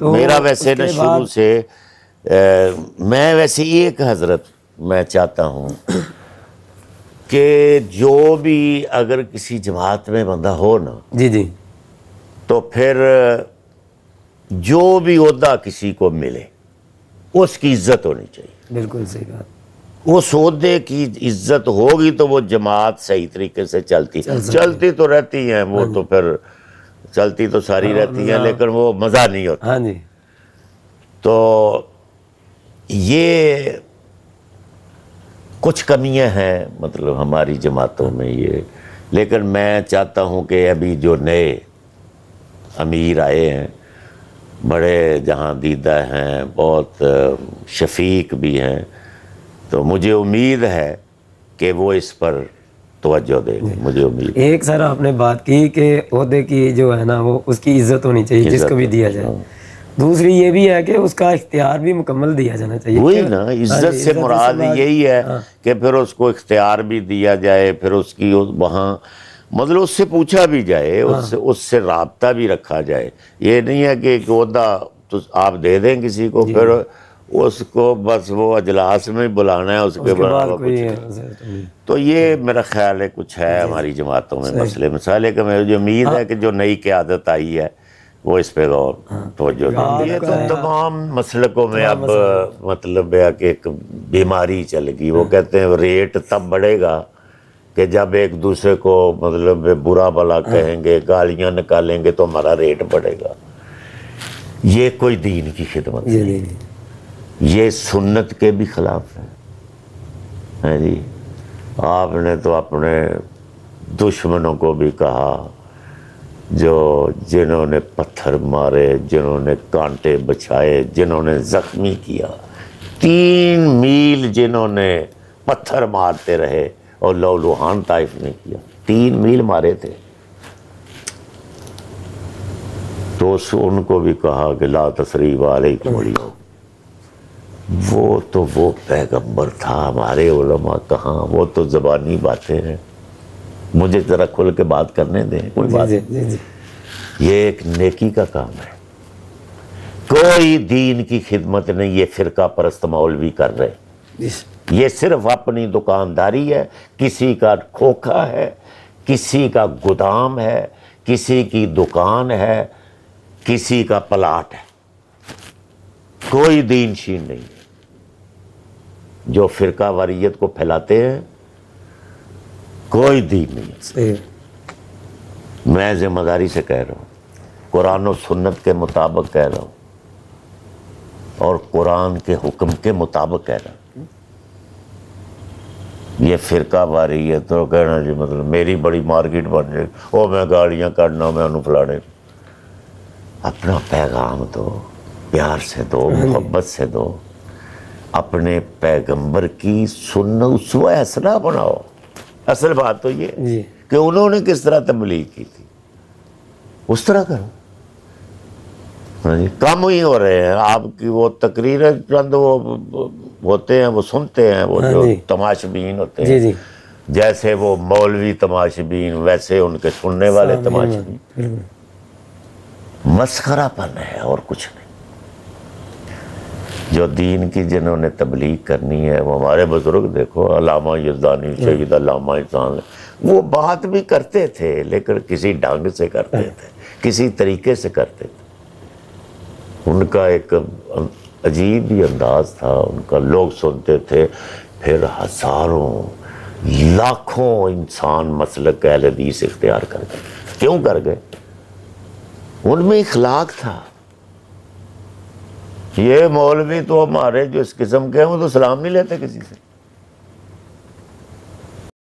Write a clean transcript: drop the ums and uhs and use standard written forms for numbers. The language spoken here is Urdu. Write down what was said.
میرا ویسے نہ شروع سے میں ویسے ایک حضرت میں چاہتا ہوں کہ جو بھی اگر کسی جماعت میں بندہ ہو نا جی جی تو پھر جو بھی عہدہ کسی کو ملے اس کی عزت ہونی چاہیے. بالکل صحیح بات. اس عہدے کی عزت ہوگی تو وہ جماعت صحیح طریقے سے چلتی تو رہتی ہیں وہ تو پھر چلتی تو ساری رہتی ہیں لیکن وہ مزہ نہیں ہوتا. ہاں جی. تو یہ کچھ کمیاں ہیں مطلب ہماری جماعتوں میں یہ، لیکن میں چاہتا ہوں کہ ابھی جو نئے امیر آئے ہیں بڑے جہاں دیدہ ہیں، بہت شفیق بھی ہیں، تو مجھے امید ہے کہ وہ اس پر توجہ دیں گے. مجھے امید ہے. ایک سر آپ نے بات کی کہ عہدے کی جو ہے نا وہ اس کی عزت ہونی چاہیے جس کو بھی دیا جائے. دوسری یہ بھی ہے کہ اس کا اختیار بھی مکمل دیا جانا چاہیے. وہی نا، عزت سے مراد یہی ہے کہ پھر اس کو اختیار بھی دیا جائے، پھر اس کی وہاں مطلب اس سے پوچھا بھی جائے، اس سے رابطہ بھی رکھا جائے. یہ نہیں ہے کہ ایک عہدہ تو آپ دے دیں کسی کو پھر اس کو بس وہ اجلاس میں بلانا ہے، اس کے بعد کچھ. تو یہ میرا خیال ہے کچھ ہے ہماری جماعتوں میں مسئلے کہ مجھے امید ہے کہ جو نئی قیادت آئی ہے وہ اس پہ غور توجہ دیں گے. یہ تو تمام مسلکوں میں اب مطلب ہے کہ ایک بیماری چل گئی. وہ کہتے ہیں ریٹ تب بڑھے گا کہ جب ایک دوسرے کو مطلب برا بھلا کہیں گے، گالیاں نکالیں گے تو ہمارا ریٹ بڑھے گا. یہ کوئی دین کی خدمت نہیں، یہ سنت کے بھی خلاف ہے جی. آپ نے تو اپنے دشمنوں کو بھی کہا، جنہوں نے پتھر مارے، جنہوں نے کانٹے بچھائے، جنہوں نے زخمی کیا، 3 میل جنہوں نے پتھر مارتے رہے اور لہولہان طائف نے کیا، 3 میل مارے تھے، تو ان کو بھی کہا کہ لا تثریب علیکم اليوم. وہ پیغمبر تھا. ہمارے علماء کہاں، وہ تو زبانی باتیں ہیں. مجھے ذرا کھل کے بات کرنے دیں، کوئی بات نہیں. یہ ایک نیکی کا کام ہے. کوئی دین کی خدمت نہیں یہ فرقہ پرست مولوی کر رہے. یہ صرف اپنی دکانداری ہے، کسی کا کھوکھا ہے، کسی کا گودام ہے، کسی کی دکان ہے، کسی کا پلاٹ ہے. کوئی دین شین نہیں. جو فرقہ واریت کو پھیلاتے ہیں کوئی دین نہیں ہے. میں ذمہ داری سے کہہ رہا ہوں، قرآن و سنت کے مطابق کہہ رہا ہوں اور قرآن کے حکم کے مطابق کہہ رہا ہوں. یہ فرقہ واریت تو کہنا جی مطلب میری بڑی مارکیٹ بن جائے، او میں گاڑیاں کرنا، میں انہوں فلانے. اپنا پیغام دو، پیار سے دو، محبت سے دو. اپنے پیغمبر کی سنت اسوہ حسنہ بناؤ. اصل بات تو یہ کہ انہوں نے کس طرح تبلیغ کی تھی اس طرح کرو. کم ہی ہو رہے ہیں آپ کی وہ تقریریں، چند وہ ہوتے ہیں وہ سنتے ہیں، وہ جو تماشبین ہوتے ہیں، جیسے وہ مولوی تماشبین ویسے ان کے سننے والے تماشبین. مسخرہ پن ہے اور کچھ نہیں. جو دین کی جنہوں نے تبلیغ کرنی ہے، وہ ہمارے بزرگ دیکھو، علامہ یزدانی، شہید علامہ احسان، وہ بات بھی کرتے تھے لیکن کسی ڈھنگ سے کرتے تھے، کسی طریقے سے کرتے تھے. ان کا ایک عجیب ہی انداز تھا ان کا. لوگ سنتے تھے، پھر ہزاروں لاکھوں انسان مسلک اہل حدیث اختیار کر گئے. کیوں کر گئے؟ ان میں اخلاق تھا. یہ مولوی تو ہمارے جو اس قسم کے ہیں وہ تو سلام نہیں لیتے کسی سے.